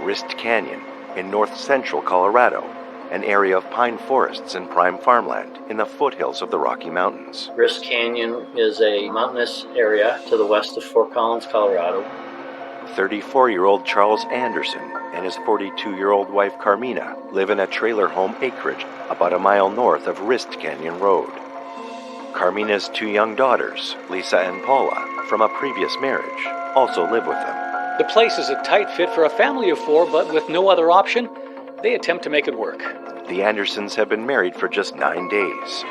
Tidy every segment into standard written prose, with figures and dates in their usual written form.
Wrist Canyon in north-central Colorado, an area of pine forests and prime farmland in the foothills of the Rocky Mountains. Wrist Canyon is a mountainous area to the west of Fort Collins, Colorado. 34-year-old Charles Anderson and his 42-year-old wife Carmina live in a trailer home acreage about a mile north of Wrist Canyon Road. Carmina's 2 young daughters, Lisa and Paula, from a previous marriage, also live with them. The place is a tight fit for a family of 4, but with no other option, they attempt to make it work. The Andersons have been married for just 9 days,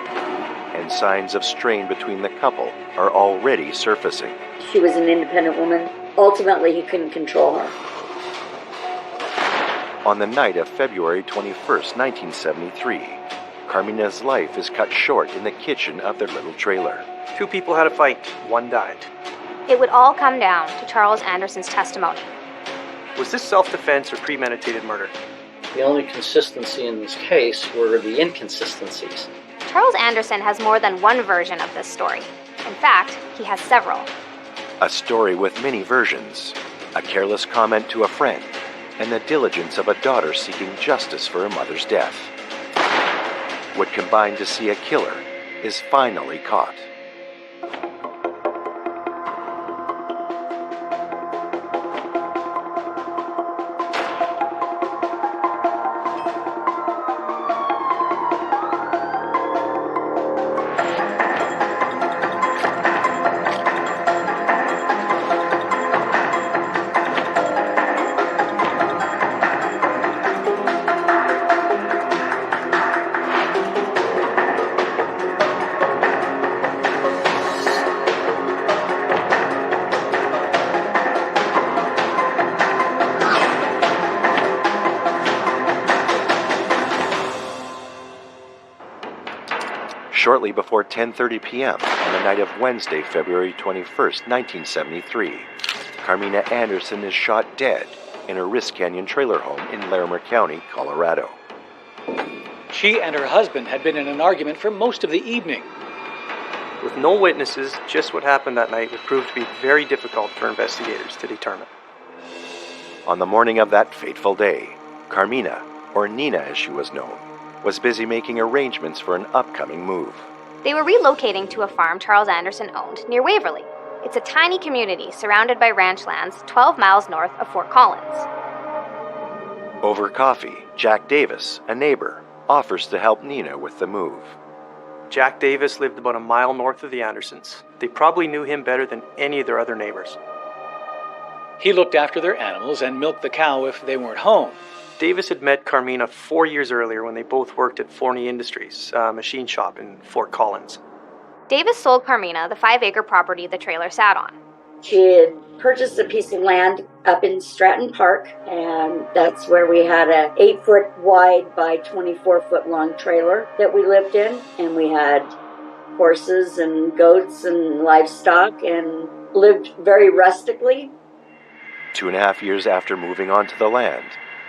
and signs of strain between the couple are already surfacing. She was an independent woman. Ultimately, he couldn't control her. On the night of February 21st, 1973, Carmina's life is cut short in the kitchen of their little trailer. 2 people had a fight. 1 died. It would all come down to Charles Anderson's testimony. Was this self-defense or premeditated murder? The only consistency in this case were the inconsistencies. Charles Anderson has more than one version of this story. In fact, he has several. A story with many versions, a careless comment to a friend, and the diligence of a daughter seeking justice for her mother's death. What combined to see a killer is finally caught. Shortly before 10:30 p.m. on the night of Wednesday, February 21st, 1973, Carmina Anderson is shot dead in her Wrist Canyon trailer home in Larimer County, Colorado. She and her husband had been in an argument for most of the evening. With no witnesses, just what happened that night would prove to be very difficult for investigators to determine. On the morning of that fateful day, Carmina, or Nina as she was known, was busy making arrangements for an upcoming move. They were relocating to a farm Charles Anderson owned near Waverly. It's a tiny community surrounded by ranch lands 12 miles north of Fort Collins. Over coffee, Jack Davis, a neighbor, offers to help Nina with the move. Jack Davis lived about a mile north of the Andersons. They probably knew him better than any of their other neighbors. He looked after their animals and milked the cow if they weren't home. Davis had met Carmina 4 years earlier when they both worked at Forney Industries, a machine shop in Fort Collins. Davis sold Carmina the 5-acre property the trailer sat on. She had purchased a piece of land up in Stratton Park, and that's where we had a 8-foot wide by 24-foot long trailer that we lived in, and we had horses and goats and livestock and lived very rustically. 2.5 years after moving onto the land,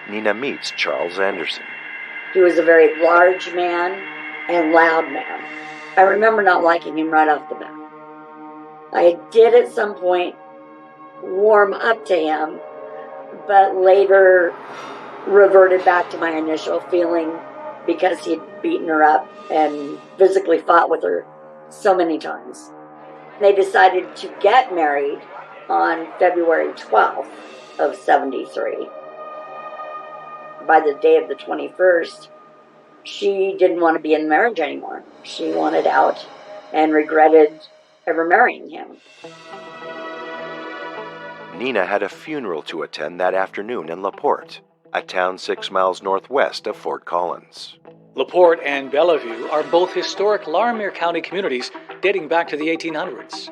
Nina meets Charles Anderson. He was a very large man and loud man. I remember not liking him right off the bat. I did at some point warm up to him, but later reverted back to my initial feeling because he'd beaten her up and physically fought with her so many times. They decided to get married on February 12th of 73. By the day of the 21st, she didn't want to be in marriage anymore. She wanted out and regretted ever marrying him. Nina had a funeral to attend that afternoon in LaPorte, a town 6 miles northwest of Fort Collins. LaPorte and Bellevue are both historic Larimer County communities dating back to the 1800s.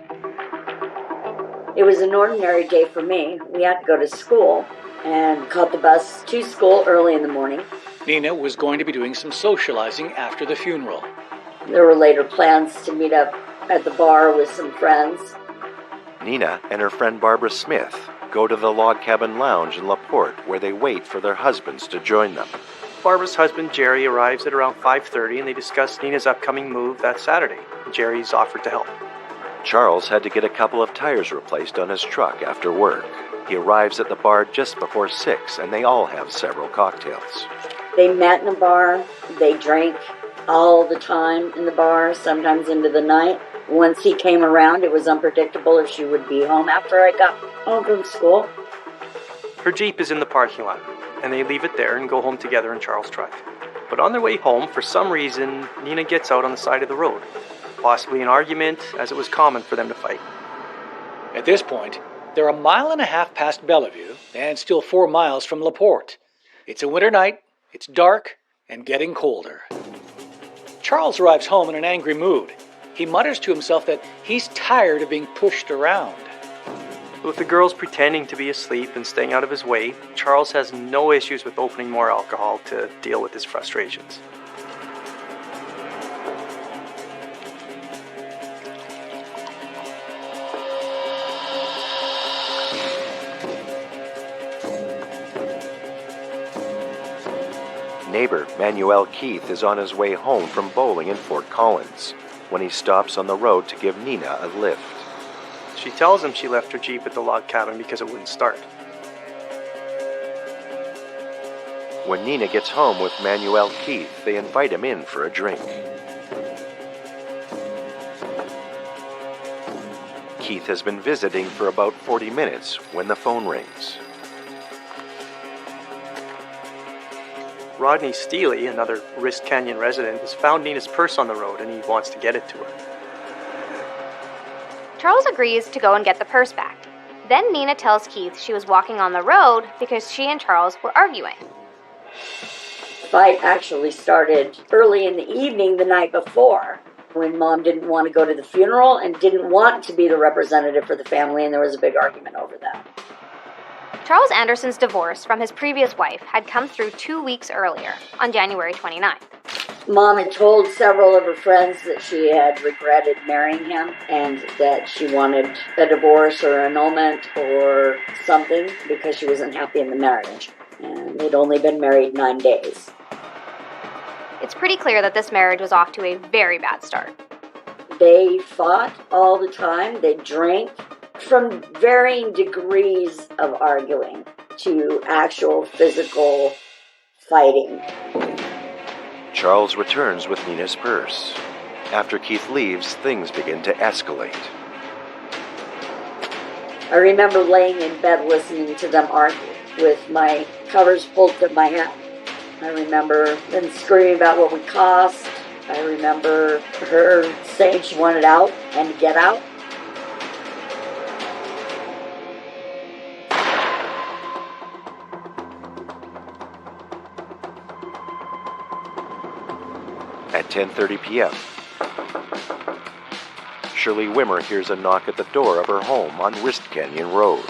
It was an ordinary day for me. We had to go to school and caught the bus to school early in the morning. Nina was going to be doing some socializing after the funeral. There were later plans to meet up at the bar with some friends. Nina and her friend Barbara Smith go to the Log Cabin Lounge in LaPorte where they wait for their husbands to join them. Barbara's husband, Jerry, arrives at around 5:30 and they discuss Nina's upcoming move that Saturday. Jerry's offered to help. Charles had to get a couple of tires replaced on his truck after work. He arrives at the bar just before 6, and they all have several cocktails. They met in a bar. They drank all the time in the bar, sometimes into the night. Once he came around, it was unpredictable if she would be home after I got home from school. Her Jeep is in the parking lot, and they leave it there and go home together in Charles' truck. But on their way home, for some reason, Nina gets out on the side of the road. Possibly an argument, as it was common for them to fight. At this point, they're 1.5 miles past Bellevue and still 4 miles from LaPorte. It's a winter night, it's dark, and getting colder. Charles arrives home in an angry mood. He mutters to himself that he's tired of being pushed around. With the girls pretending to be asleep and staying out of his way, Charles has no issues with opening more alcohol to deal with his frustrations. Neighbor Manuel Keith is on his way home from bowling in Fort Collins when he stops on the road to give Nina a lift. She tells him she left her Jeep at the log cabin because it wouldn't start. When Nina gets home with Manuel Keith, they invite him in for a drink. Keith has been visiting for about 40 minutes when the phone rings. Rodney Steele, another Wrist Canyon resident, has found Nina's purse on the road and he wants to get it to her. Charles agrees to go and get the purse back. Then Nina tells Keith she was walking on the road because she and Charles were arguing. The fight actually started early in the evening the night before, when Mom didn't want to go to the funeral and didn't want to be the representative for the family, and there was a big argument over that. Charles Anderson's divorce from his previous wife had come through 2 weeks earlier, on January 29th. Mom had told several of her friends that she had regretted marrying him and that she wanted a divorce or annulment or something because she wasn't happy in the marriage. And they'd only been married 9 days. It's pretty clear that this marriage was off to a very bad start. They fought all the time. They drank, from varying degrees of arguing to actual physical fighting. Charles returns with Nina's purse. After Keith leaves, things begin to escalate. I remember laying in bed listening to them argue with my covers pulled to my head. I remember them screaming about what we cost. I remember her saying she wanted out and to get out. At 10:30 p.m., Shirley Wimmer hears a knock at the door of her home on Wrist Canyon Road.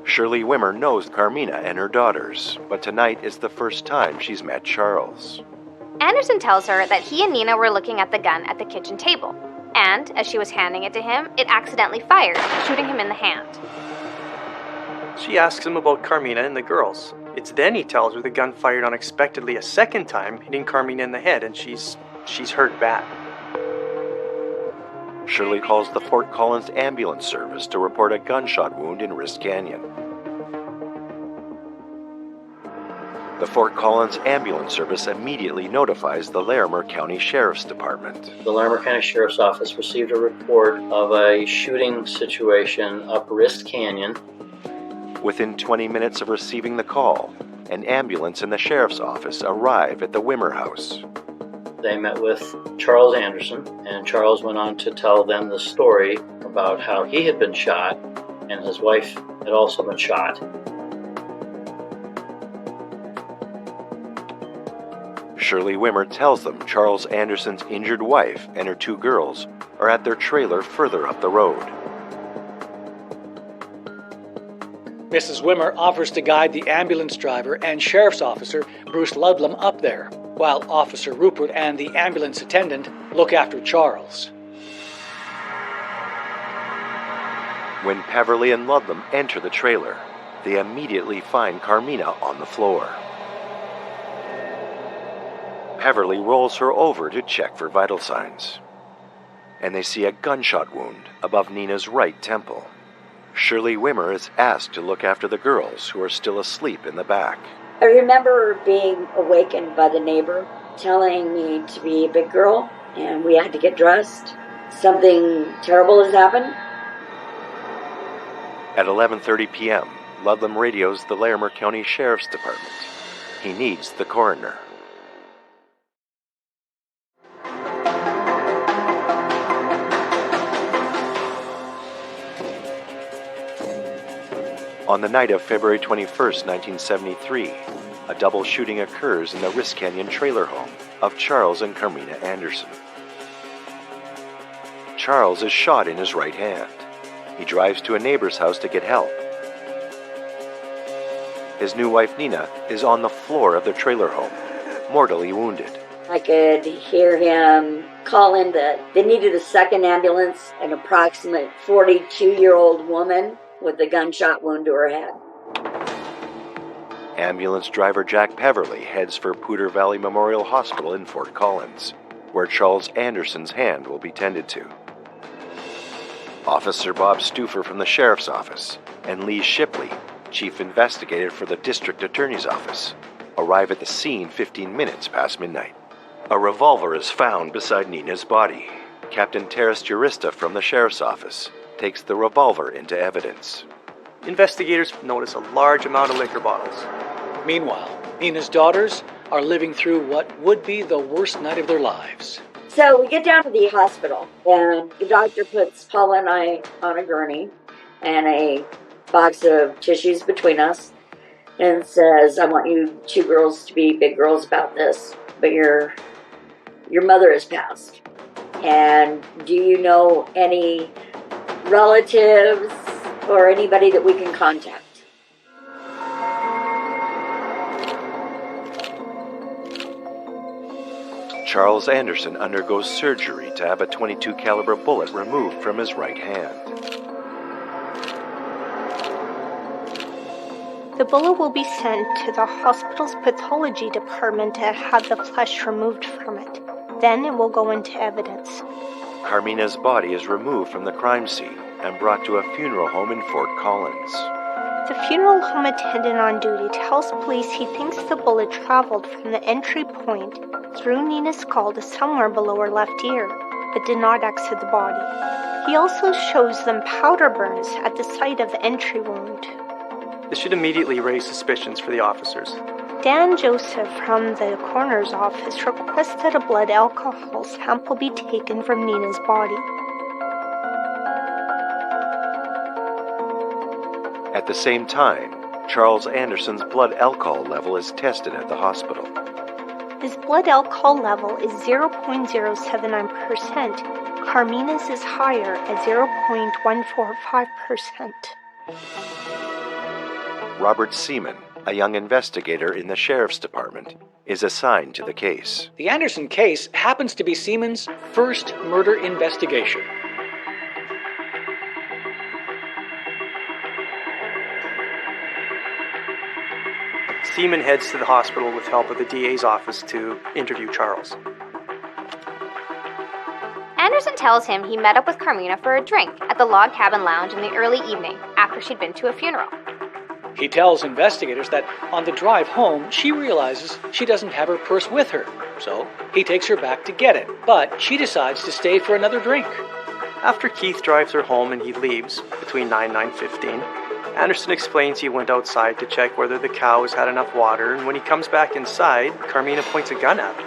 Shirley Wimmer knows Carmina and her daughters, but tonight is the first time she's met Charles. Anderson tells her that he and Nina were looking at the gun at the kitchen table, and as she was handing it to him, it accidentally fired, shooting him in the hand. She asks him about Carmina and the girls. It's then he tells her the gun fired unexpectedly a second time, hitting Carmina in the head, and she's hurt bad. Shirley calls the Fort Collins ambulance service to report a gunshot wound in Wrist Canyon. The Fort Collins ambulance service immediately notifies the Larimer County Sheriff's Department. The Larimer County Sheriff's Office received a report of a shooting situation up Wrist Canyon. Within 20 minutes of receiving the call, an ambulance and the sheriff's office arrive at the Wimmer house. They met with Charles Anderson, and Charles went on to tell them the story about how he had been shot and his wife had also been shot. Shirley Wimmer tells them Charles Anderson's injured wife and her 2 girls are at their trailer further up the road. Mrs. Wimmer offers to guide the ambulance driver and sheriff's officer, Bruce Ludlam, up there, while Officer Rupert and the ambulance attendant look after Charles. When Peverly and Ludlam enter the trailer, they immediately find Carmina on the floor. Peverly rolls her over to check for vital signs. And they see a gunshot wound above Nina's right temple. Shirley Wimmer is asked to look after the girls who are still asleep in the back. I remember being awakened by the neighbor telling me to be a big girl and we had to get dressed. Something terrible has happened. At 11:30 p.m., Ludlam radios the Larimer County Sheriff's Department. He needs the coroner. On the night of February 21st, 1973, a double shooting occurs in the Wrist Canyon trailer home of Charles and Carmina Anderson. Charles is shot in his right hand. He drives to a neighbor's house to get help. His new wife, Nina, is on the floor of the trailer home, mortally wounded. I could hear him call in that they needed a second ambulance, an approximate 42-year-old woman with a gunshot wound to her head. Ambulance driver Jack Peverly heads for Poudre Valley Memorial Hospital in Fort Collins, where Charles Anderson's hand will be tended to. Officer Bob Stufer from the Sheriff's Office and Lee Shipley, Chief Investigator for the District Attorney's Office, arrive at the scene 15 minutes past midnight. A revolver is found beside Nina's body. Captain Terrace Jurista from the Sheriff's Office takes the revolver into evidence. Investigators notice a large amount of liquor bottles. Meanwhile, Nina's daughters are living through what would be the worst night of their lives. So we get down to the hospital, and the doctor puts Paula and I on a gurney and a box of tissues between us and says, I want you two girls to be big girls about this, but your mother has passed. And do you know any relatives or anybody that we can contact? Charles Anderson undergoes surgery to have a .22 caliber bullet removed from his right hand. The bullet will be sent to the hospital's pathology department to have the flesh removed from it. Then it will go into evidence. Carmina's body is removed from the crime scene and brought to a funeral home in Fort Collins. The funeral home attendant on duty tells police he thinks the bullet traveled from the entry point through Nina's skull to somewhere below her left ear, but did not exit the body. He also shows them powder burns at the site of the entry wound. This should immediately raise suspicions for the officers. Dan Joseph from the coroner's office requests that a blood alcohol sample be taken from Nina's body. At the same time, Charles Anderson's blood alcohol level is tested at the hospital. His blood alcohol level is 0.079%. Carmina's is higher at 0.145%. Robert Seaman, a young investigator in the Sheriff's Department, is assigned to the case. The Anderson case happens to be Seaman's first murder investigation. Seaman heads to the hospital with help of the DA's office to interview Charles. Anderson tells him he met up with Carmina for a drink at the log cabin lounge in the early evening after she'd been to a funeral. He tells investigators that on the drive home, she realizes she doesn't have her purse with her. So he takes her back to get it, but she decides to stay for another drink. After Keith drives her home and he leaves between 9 and 9:15, Anderson explains he went outside to check whether the cows had enough water, and when he comes back inside, Carmina points a gun at him.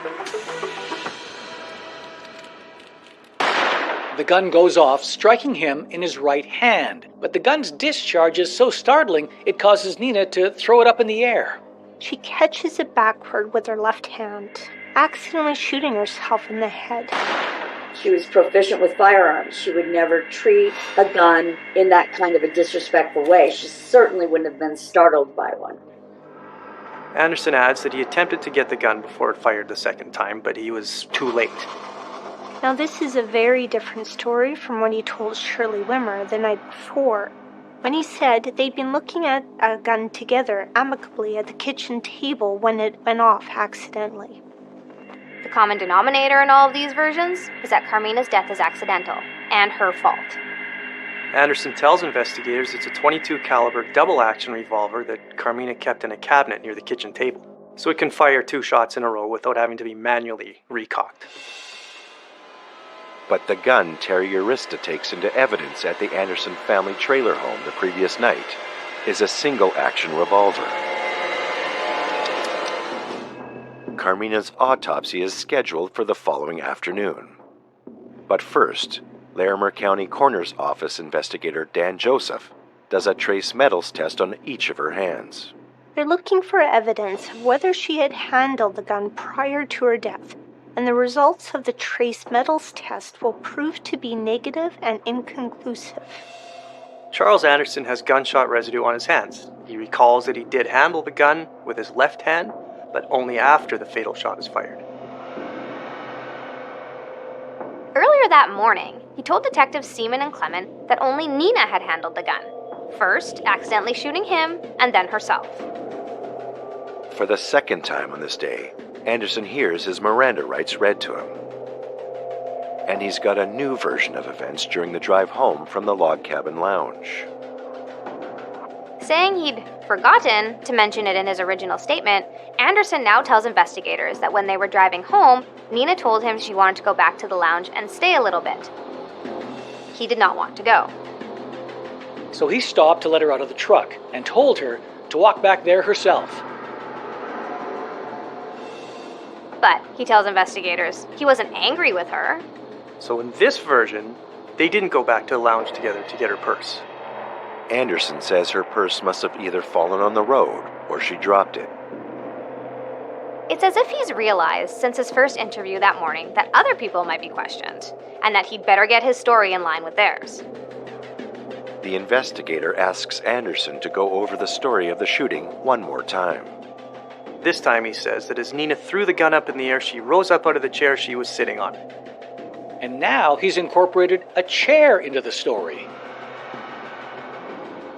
The gun goes off, striking him in his right hand, but the gun's discharge is so startling it causes Nina to throw it up in the air. She catches it backward with her left hand, accidentally shooting herself in the head. She was proficient with firearms. She would never treat a gun in that kind of a disrespectful way. She certainly wouldn't have been startled by one. Anderson adds that he attempted to get the gun before it fired the second time, but he was too late. Now this is a very different story from what he told Shirley Wimmer the night before, when he said they'd been looking at a gun together amicably at the kitchen table when it went off accidentally. The common denominator in all of these versions is that Carmina's death is accidental and her fault. Anderson tells investigators it's a .22 caliber double-action revolver that Carmina kept in a cabinet near the kitchen table, so it can fire 2 shots in a row without having to be manually recocked. But the gun Terry Arista takes into evidence at the Anderson family trailer home the previous night is a single-action revolver. Carmina's autopsy is scheduled for the following afternoon. But first, Larimer County Coroner's Office investigator Dan Joseph does a trace metals test on each of her hands. They're looking for evidence of whether she had handled the gun prior to her death, and the results of the trace metals test will prove to be negative and inconclusive. Charles Anderson has gunshot residue on his hands. He recalls that he did handle the gun with his left hand, but only after the fatal shot is fired. Earlier that morning, he told Detectives Seaman and Clement that only Nina had handled the gun, first accidentally shooting him and then herself. For the second time on this day, Anderson hears his Miranda rights read to him. And he's got a new version of events during the drive home from the log cabin lounge. Saying he'd forgotten to mention it in his original statement, Anderson now tells investigators that when they were driving home, Nina told him she wanted to go back to the lounge and stay a little bit. He did not want to go. So he stopped to let her out of the truck and told her to walk back there herself. But he tells investigators he wasn't angry with her. So in this version, they didn't go back to the lounge together to get her purse. Anderson says her purse must have either fallen on the road or she dropped it. It's as if he's realized since his first interview that morning that other people might be questioned, and that he'd better get his story in line with theirs. The investigator asks Anderson to go over the story of the shooting one more time. This time he says that as Nina threw the gun up in the air, she rose up out of the chair she was sitting on. And now he's incorporated a chair into the story.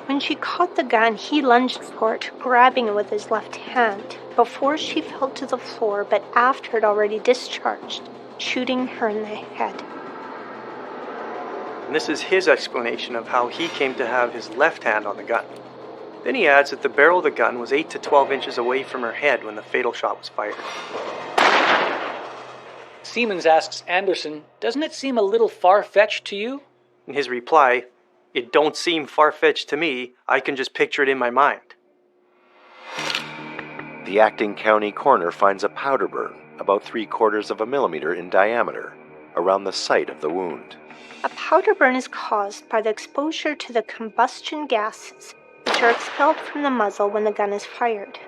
When she caught the gun, he lunged for it, grabbing it with his left hand, before she fell to the floor, but after it already discharged, shooting her in the head. And this is his explanation of how he came to have his left hand on the gun. Then he adds that the barrel of the gun was 8 to 12 inches away from her head when the fatal shot was fired. Siemens asks Anderson, "Doesn't it seem a little far-fetched to you?" In his reply, "It don't seem far-fetched to me. I can just picture it in my mind." The acting county coroner finds a powder burn about 3/4 of a millimeter in diameter around the site of the wound. A powder burn is caused by the exposure to the combustion gases, which are expelled from the muzzle when the gun is fired.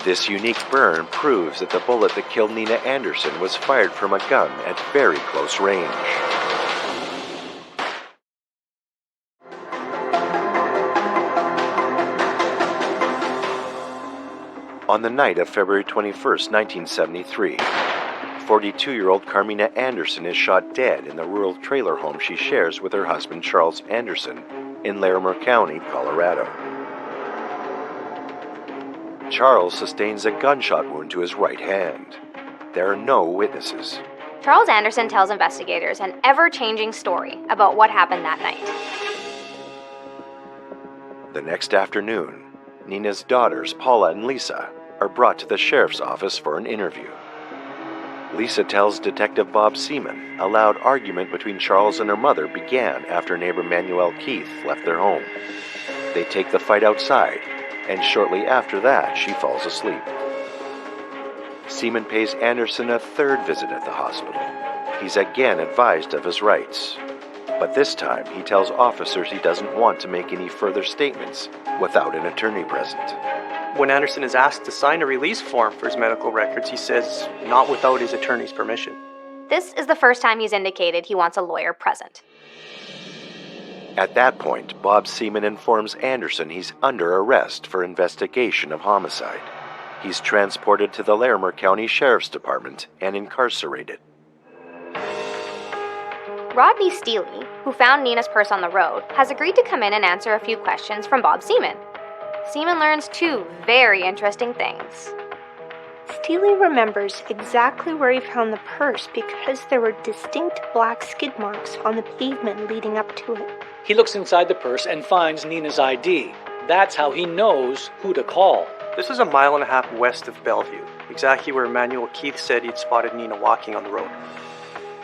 This unique burn proves that the bullet that killed Nina Anderson was fired from a gun at very close range. On the night of February 21st, 1973, 42-year-old Carmina Anderson is shot dead in the rural trailer home she shares with her husband Charles Anderson in Larimer County, Colorado. Charles sustains a gunshot wound to his right hand. There are no witnesses. Charles Anderson tells investigators an ever-changing story about what happened that night. The next afternoon, Nina's daughters, Paula and Lisa, are brought to the sheriff's office for an interview. Lisa tells Detective Bob Seaman a loud argument between Charles and her mother began after neighbor Manuel Keith left their home. They take the fight outside, and shortly after that, she falls asleep. Seaman pays Anderson a third visit at the hospital. He's again advised of his rights. But this time, he tells officers he doesn't want to make any further statements without an attorney present. When Anderson is asked to sign a release form for his medical records, he says not without his attorney's permission. This is the first time he's indicated he wants a lawyer present. At that point, Bob Seaman informs Anderson he's under arrest for investigation of homicide. He's transported to the Larimer County Sheriff's Department and incarcerated. Rodney Steele, who found Nina's purse on the road, has agreed to come in and answer a few questions from Bob Seaman. Seaman learns two very interesting things. Steely remembers exactly where he found the purse because there were distinct black skid marks on the pavement leading up to it. He looks inside the purse and finds Nina's ID. That's how he knows who to call. This is a mile and a half west of Bellevue, exactly where Emmanuel Keith said he'd spotted Nina walking on the road.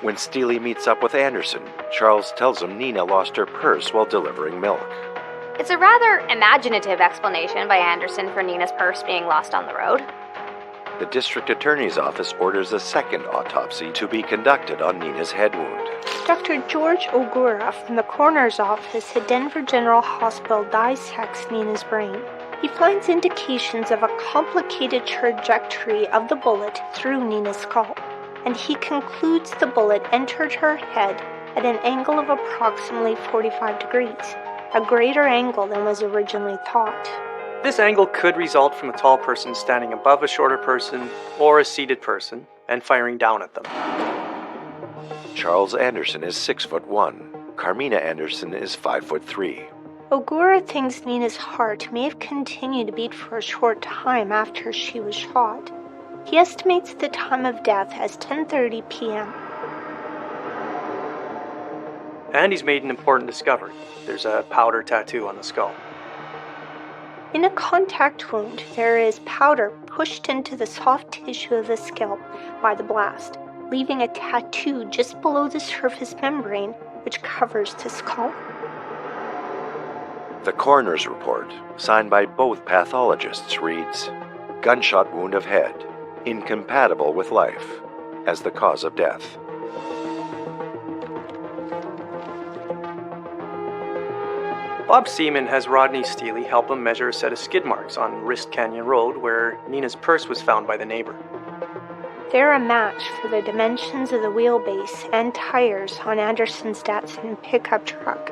When Steely meets up with Anderson, Charles tells him Nina lost her purse while delivering milk. It's a rather imaginative explanation by Anderson for Nina's purse being lost on the road. The district attorney's office orders a second autopsy to be conducted on Nina's head wound. Dr. George Ogura from the coroner's office at Denver General Hospital dissects Nina's brain. He finds indications of a complicated trajectory of the bullet through Nina's skull, and he concludes the bullet entered her head at an angle of approximately 45 degrees, a greater angle than was originally thought. This angle could result from a tall person standing above a shorter person or a seated person and firing down at them. Charles Anderson is 6'1". Carmina Anderson is 5'3". Ogura thinks Nina's heart may have continued to beat for a short time after she was shot. He estimates the time of death as 10:30 p.m. And he's made an important discovery. There's a powder tattoo on the skull. In a contact wound, there is powder pushed into the soft tissue of the scalp by the blast, leaving a tattoo just below the surface membrane which covers the skull. The coroner's report, signed by both pathologists, reads, "Gunshot wound of head, incompatible with life, as the cause of death." Bob Seaman has Rodney Steely help him measure a set of skid marks on Wrist Canyon Road where Nina's purse was found by the neighbor. They're a match for the dimensions of the wheelbase and tires on Anderson's Datsun pickup truck,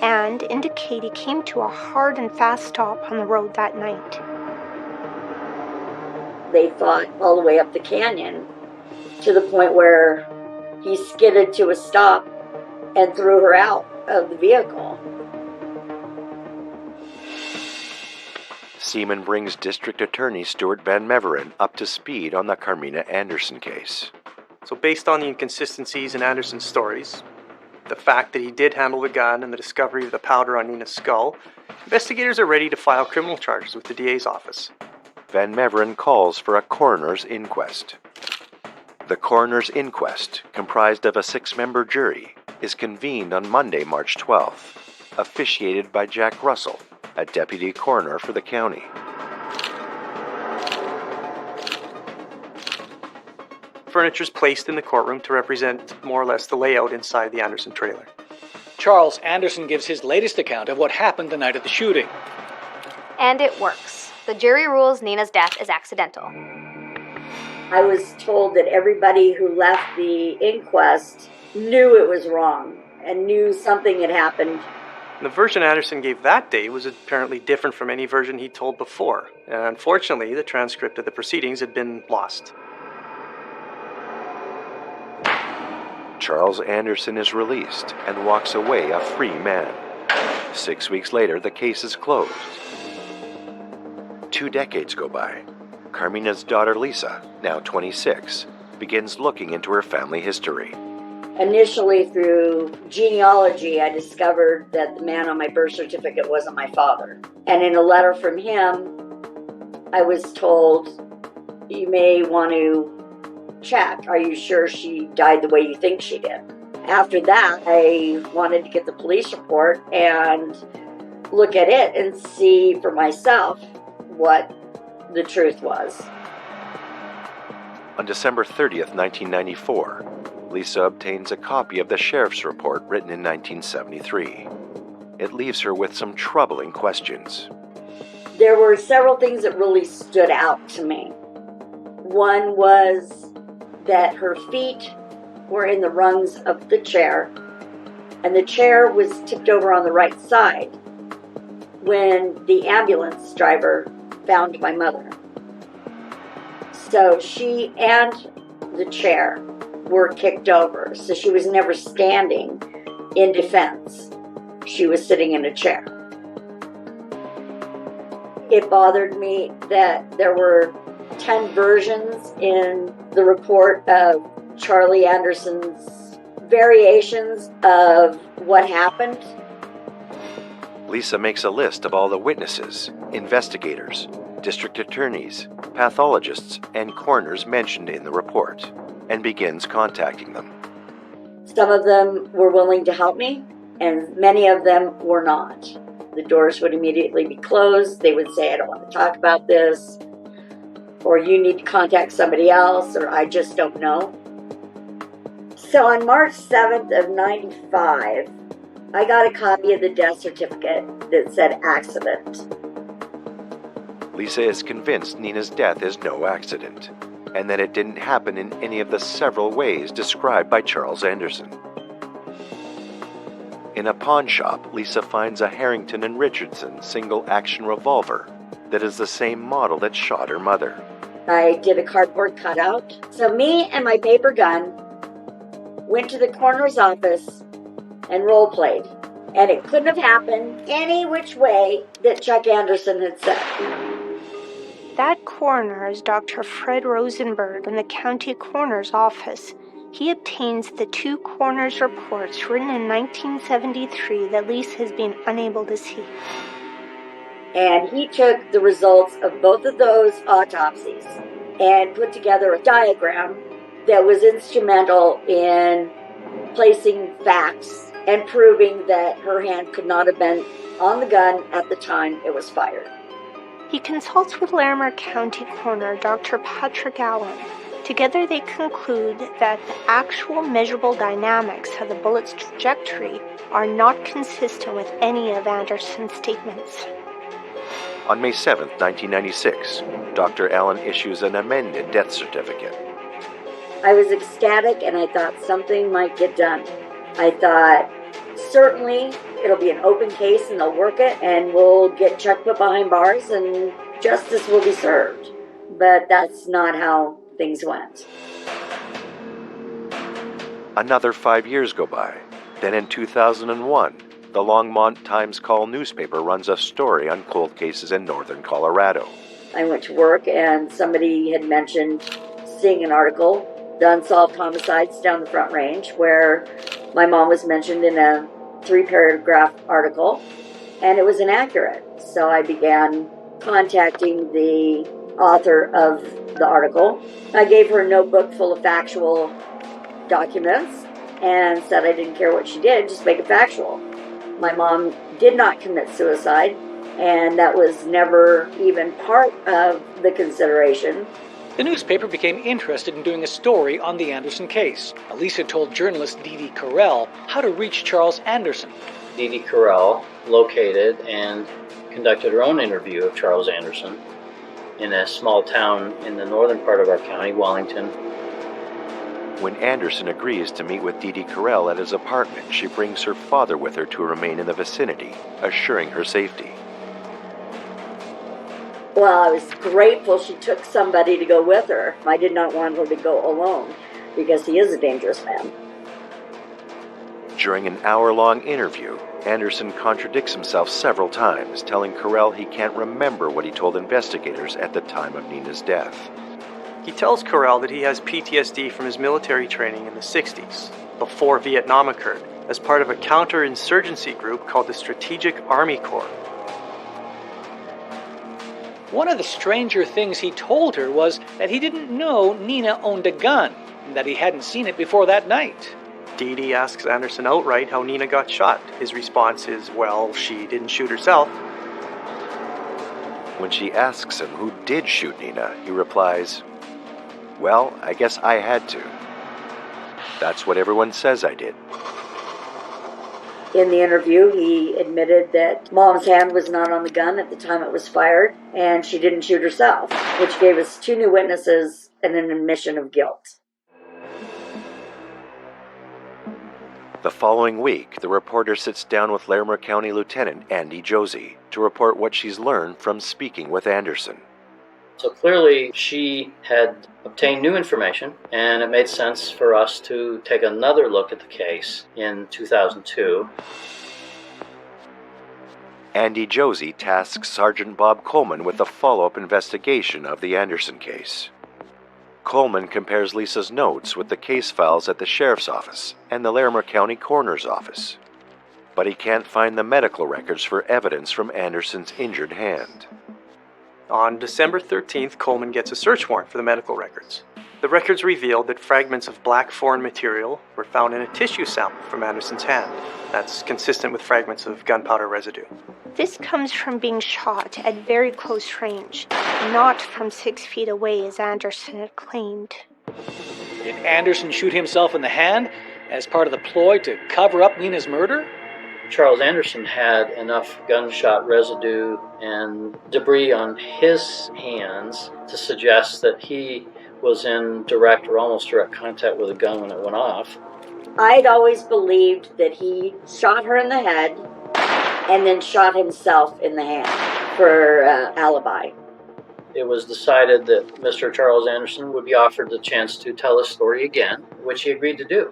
and indicate he came to a hard and fast stop on the road that night. They fought all the way up the canyon to the point where he skidded to a stop and threw her out of the vehicle. Seaman brings District Attorney Stuart Van Meveren up to speed on the Carmina Anderson case. So based on the inconsistencies in Anderson's stories, the fact that he did handle the gun and the discovery of the powder on Nina's skull, investigators are ready to file criminal charges with the DA's office. Van Meveren calls for a coroner's inquest. The coroner's inquest, comprised of a 6-member jury, is convened on Monday, March 12th, officiated by Jack Russell, a deputy coroner for the county. Furniture is placed in the courtroom to represent more or less the layout inside the Anderson trailer. Charles Anderson gives his latest account of what happened the night of the shooting. And it works. The jury rules Nina's death is accidental. I was told that everybody who left the inquest knew it was wrong and knew something had happened. The version Anderson gave that day was apparently different from any version he told before, and unfortunately, the transcript of the proceedings had been lost. Charles Anderson is released and walks away a free man. 6 weeks later, the case is closed. 2 decades go by. Carmina's daughter Lisa, now 26, begins looking into her family history. Initially, through genealogy, I discovered that the man on my birth certificate wasn't my father. And in a letter from him, I was told, you may want to check. Are you sure she died the way you think she did? After that, I wanted to get the police report and look at it and see for myself what the truth was. On December 30th, 1994, Lisa obtains a copy of the sheriff's report written in 1973. It leaves her with some troubling questions. There were several things that really stood out to me. One was that her feet were in the rungs of the chair, and the chair was tipped over on the right side when the ambulance driver found my mother. So she and the chair were kicked over, so she was never standing in defense. She was sitting in a chair. It bothered me that there were 10 versions in the report of Charlie Anderson's variations of what happened. Lisa makes a list of all the witnesses, investigators, district attorneys, pathologists, and coroners mentioned in the report, and begins contacting them. Some of them were willing to help me, and many of them were not. The doors would immediately be closed. They would say, I don't want to talk about this, or you need to contact somebody else, or I just don't know. So on March 7th of 95, I got a copy of the death certificate that said accident. Lisa is convinced Nina's death is no accident, and that it didn't happen in any of the several ways described by Charles Anderson. In a pawn shop, Lisa finds a Harrington and Richardson single-action revolver that is the same model that shot her mother. I did a cardboard cutout. So me and my paper gun went to the coroner's office and role-played. And it couldn't have happened any which way that Chuck Anderson had said. That coroner is Dr. Fred Rosenberg in the county coroner's office. He obtains the two coroner's reports written in 1973 that Lisa has been unable to see. And he took the results of both of those autopsies and put together a diagram that was instrumental in placing facts and proving that her hand could not have been on the gun at the time it was fired. He consults with Larimer County Coroner Dr. Patrick Allen. Together they conclude that the actual measurable dynamics of the bullet's trajectory are not consistent with any of Anderson's statements. On May 7, 1996, Dr. Allen issues an amended death certificate. I was ecstatic and I thought something might get done. I thought certainly it'll be an open case and they'll work it and we'll get Chuck put behind bars and justice will be served. But that's not how things went. Another 5 years go by. Then in 2001, the Longmont Times-Call newspaper runs a story on cold cases in northern Colorado. I went to work and somebody had mentioned seeing an article, the unsolved homicides down the Front Range, where my mom was mentioned in a 3-paragraph article, and it was inaccurate. So I began contacting the author of the article. I gave her a notebook full of factual documents and said I didn't care what she did, just make it factual. My mom did not commit suicide, and that was never even part of the consideration. The newspaper became interested in doing a story on the Anderson case. Lisa told journalist Dee Dee Carell how to reach Charles Anderson. Dee Dee Carell located and conducted her own interview of Charles Anderson in a small town in the northern part of our county, Wellington. When Anderson agrees to meet with Dee Dee Carell at his apartment, she brings her father with her to remain in the vicinity, assuring her safety. Well, I was grateful she took somebody to go with her. I did not want her to go alone, because he is a dangerous man. During an hour-long interview, Anderson contradicts himself several times, telling Carell he can't remember what he told investigators at the time of Nina's death. He tells Carell that he has PTSD from his military training in the 60s, before Vietnam occurred, as part of a counterinsurgency group called the Strategic Army Corps. One of the stranger things he told her was that he didn't know Nina owned a gun, and that he hadn't seen it before that night. Dee Dee asks Anderson outright how Nina got shot. His response is, well, she didn't shoot herself. When she asks him who did shoot Nina, he replies, "Well, I guess I had to. That's what everyone says I did." In the interview, he admitted that Mom's hand was not on the gun at the time it was fired, and she didn't shoot herself, which gave us 2 new witnesses and an admission of guilt. The following week, the reporter sits down with Larimer County Lieutenant Andy Josie to report what she's learned from speaking with Anderson. So clearly she had obtained new information, and it made sense for us to take another look at the case in 2002. Andy Josie tasks Sergeant Bob Coleman with the follow-up investigation of the Anderson case. Coleman compares Lisa's notes with the case files at the sheriff's office and the Larimer County coroner's office, but he can't find the medical records for evidence from Anderson's injured hand. On December 13th, Coleman gets a search warrant for the medical records. The records revealed that fragments of black foreign material were found in a tissue sample from Anderson's hand. That's consistent with fragments of gunpowder residue. This comes from being shot at very close range, not from 6 feet away as Anderson had claimed. Did Anderson shoot himself in the hand as part of the ploy to cover up Nina's murder? Charles Anderson had enough gunshot residue and debris on his hands to suggest that he was in direct or almost direct contact with a gun when it went off. I'd always believed that he shot her in the head and then shot himself in the hand for alibi. It was decided that Mr. Charles Anderson would be offered the chance to tell his story again, which he agreed to do.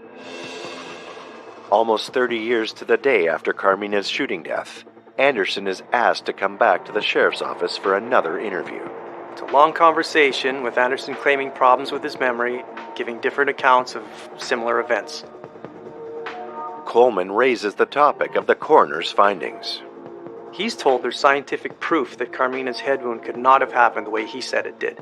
Almost 30 years to the day after Carmina's shooting death, Anderson is asked to come back to the sheriff's office for another interview. It's a long conversation, with Anderson claiming problems with his memory, giving different accounts of similar events. Coleman raises the topic of the coroner's findings. He's told there's scientific proof that Carmina's head wound could not have happened the way he said it did.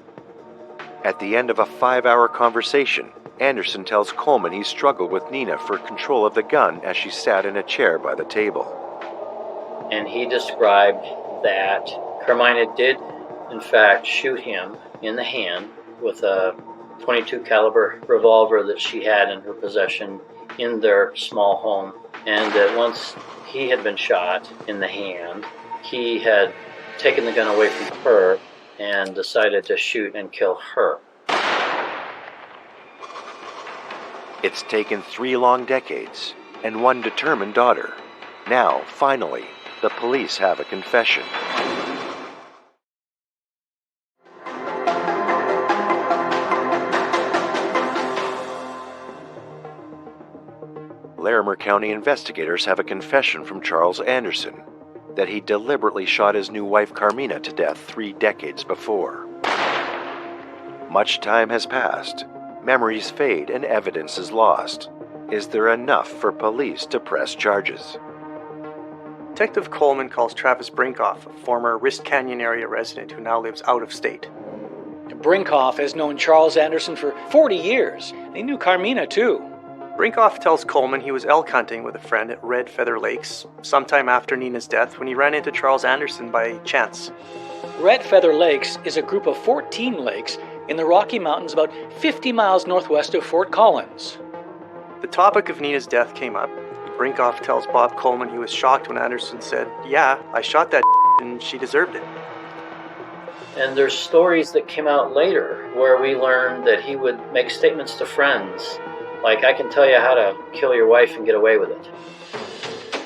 At the end of a 5-hour conversation, Anderson tells Coleman he struggled with Nina for control of the gun as she sat in a chair by the table. And he described that Carmina did, in fact, shoot him in the hand with a .22 caliber revolver that she had in her possession in their small home, and that once he had been shot in the hand, he had taken the gun away from her and decided to shoot and kill her. It's taken 3 long decades and 1 determined daughter. Now, finally, the police have a confession. Larimer County investigators have a confession from Charles Anderson that he deliberately shot his new wife Carmina to death 3 decades before. Much time has passed, memories fade, and evidence is lost. Is there enough for police to press charges? Detective Coleman calls Travis Brinkoff, a former Wrist Canyon area resident who now lives out of state. Brinkoff has known Charles Anderson for 40 years. He knew Carmina, too. Brinkoff tells Coleman he was elk hunting with a friend at Red Feather Lakes sometime after Nina's death when he ran into Charles Anderson by chance. Red Feather Lakes is a group of 14 lakes in the Rocky Mountains about 50 miles northwest of Fort Collins. The topic of Nina's death came up. Brinkoff tells Bob Coleman he was shocked when Anderson said, "Yeah, I shot that and she deserved it." And there's stories that came out later where we learned that he would make statements to friends, like, "I can tell you how to kill your wife and get away with it."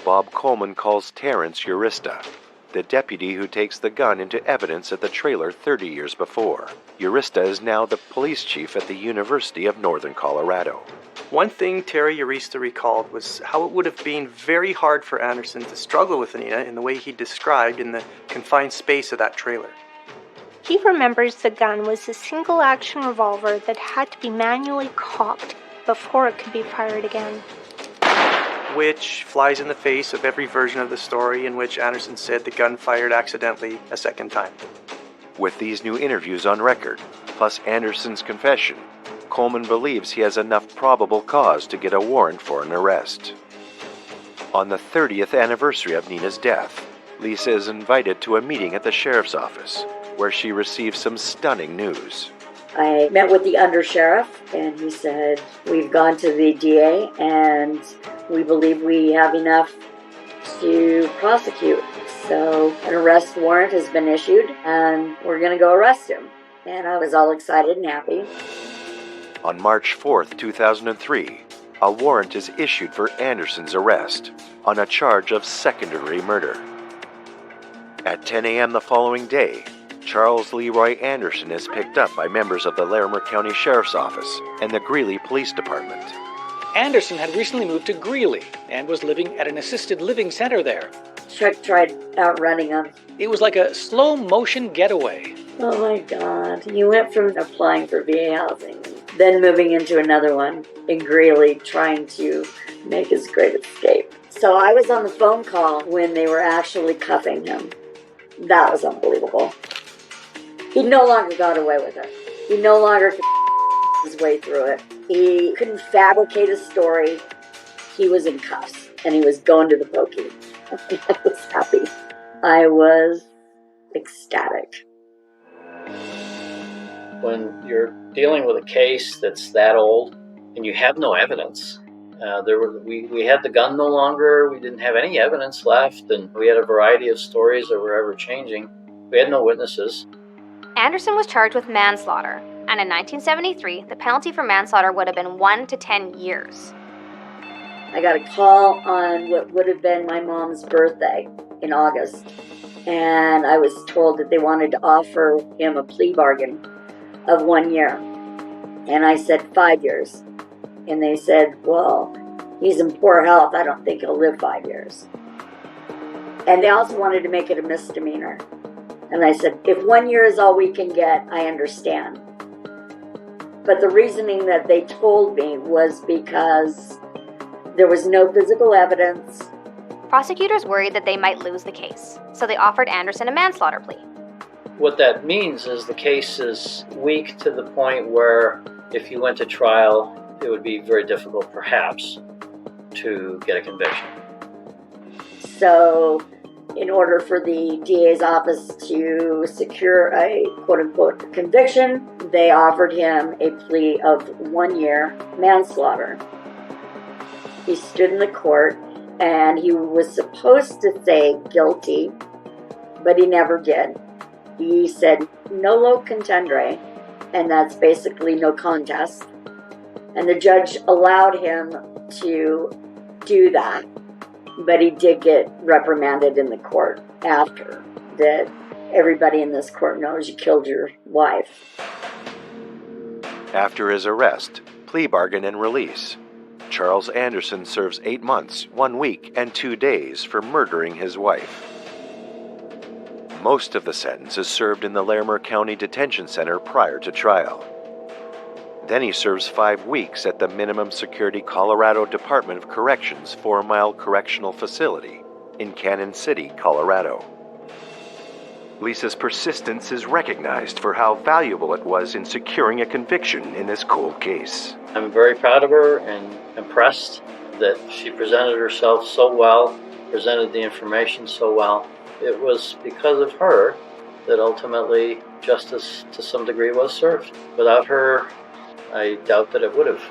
Bob Coleman calls Terrence Urista, the deputy who takes the gun into evidence at the trailer 30 years before. Urista is now the police chief at the University of Northern Colorado. One thing Terry Urista recalled was how it would have been very hard for Anderson to struggle with Nina in the way he described in the confined space of that trailer. He remembers the gun was a single-action revolver that had to be manually cocked before it could be fired again. Which flies in the face of every version of the story in which Anderson said the gun fired accidentally a second time. With these new interviews on record, plus Anderson's confession, Coleman believes he has enough probable cause to get a warrant for an arrest. On the 30th anniversary of Nina's death, Lisa is invited to a meeting at the sheriff's office, where she receives some stunning news. I met with the undersheriff, and he said, "We've gone to the DA, and we believe we have enough to prosecute. So an arrest warrant has been issued, and we're going to go arrest him." And I was all excited and happy. On March 4th, 2003, a warrant is issued for Anderson's arrest on a charge of second-degree murder. At 10 a.m. the following day, Charles Leroy Anderson is picked up by members of the Larimer County Sheriff's Office and the Greeley Police Department. Anderson had recently moved to Greeley and was living at an assisted living center there. truck tried outrunning him. It was like a slow motion getaway. Oh my God. He went from applying for VA housing, then moving into another one, and Greeley trying to make his great escape. So I was on the phone call when they were actually cuffing him. That was unbelievable. He no longer got away with it. He no longer could his way through it. He couldn't fabricate a story. He was in cuffs, and he was going to the pokey. I was happy. I was ecstatic. When you're dealing with a case that's that old and you have no evidence, we had the gun no longer, we didn't have any evidence left, and we had a variety of stories that were ever changing. We had no witnesses. Anderson was charged with manslaughter, and in 1973, the penalty for manslaughter would have been 1 to 10 years. I got a call on what would have been my mom's birthday in August, and I was told that they wanted to offer him a plea bargain of 1 year. And I said 5 years. And they said, well, he's in poor health. I don't think he'll live 5 years. And they also wanted to make it a misdemeanor. And I said, if 1 year is all we can get, I understand. But the reasoning that they told me was because there was no physical evidence. Prosecutors worried that they might lose the case, so they offered Anderson a manslaughter plea. What that means is the case is weak to the point where if you went to trial, it would be very difficult, perhaps, to get a conviction. So in order for the DA's office to secure a quote-unquote conviction, they offered him a plea of 1 year manslaughter. He stood in the court, and he was supposed to say guilty, but he never did. He said nolo contendere, and that's basically no contest. And the judge allowed him to do that, but he did get reprimanded in the court after that. Everybody in this court knows you killed your wife. After his arrest, plea bargain and release, Charles Anderson serves 8 months, 1 week, and 2 days for murdering his wife. Most of the sentence is served in the Larimer County Detention Center prior to trial. Then he serves 5 weeks at the Minimum Security Colorado Department of Corrections 4 Mile Correctional Facility in Cannon City, Colorado. Lisa's persistence is recognized for how valuable it was in securing a conviction in this cold case. I'm very proud of her and impressed that she presented herself so well, presented the information so well. It was because of her that ultimately justice to some degree was served. Without her, I doubt that it would have.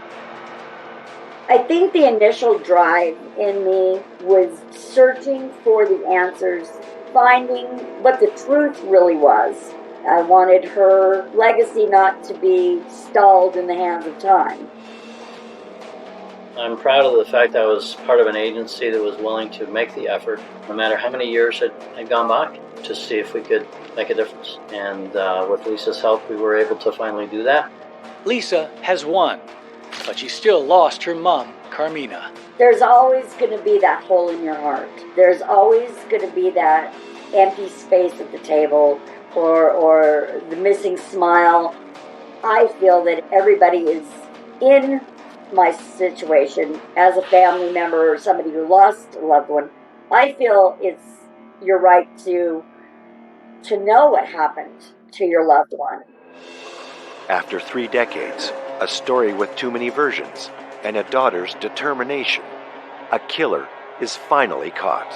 I think the initial drive in me was searching for the answers, finding what the truth really was. I wanted her legacy not to be stalled in the hands of time. I'm proud of the fact I was part of an agency that was willing to make the effort, no matter how many years had gone by, to see if we could make a difference. And with Lisa's help, we were able to finally do that. Lisa has won, but she still lost her mom, Carmina. There's always going to be that hole in your heart. There's always going to be that empty space at the table or the missing smile. I feel that everybody is in my situation as a family member or somebody who lost a loved one. I feel it's your right to know what happened to your loved one. After 3 decades, a story with too many versions, and a daughter's determination, a killer is finally caught.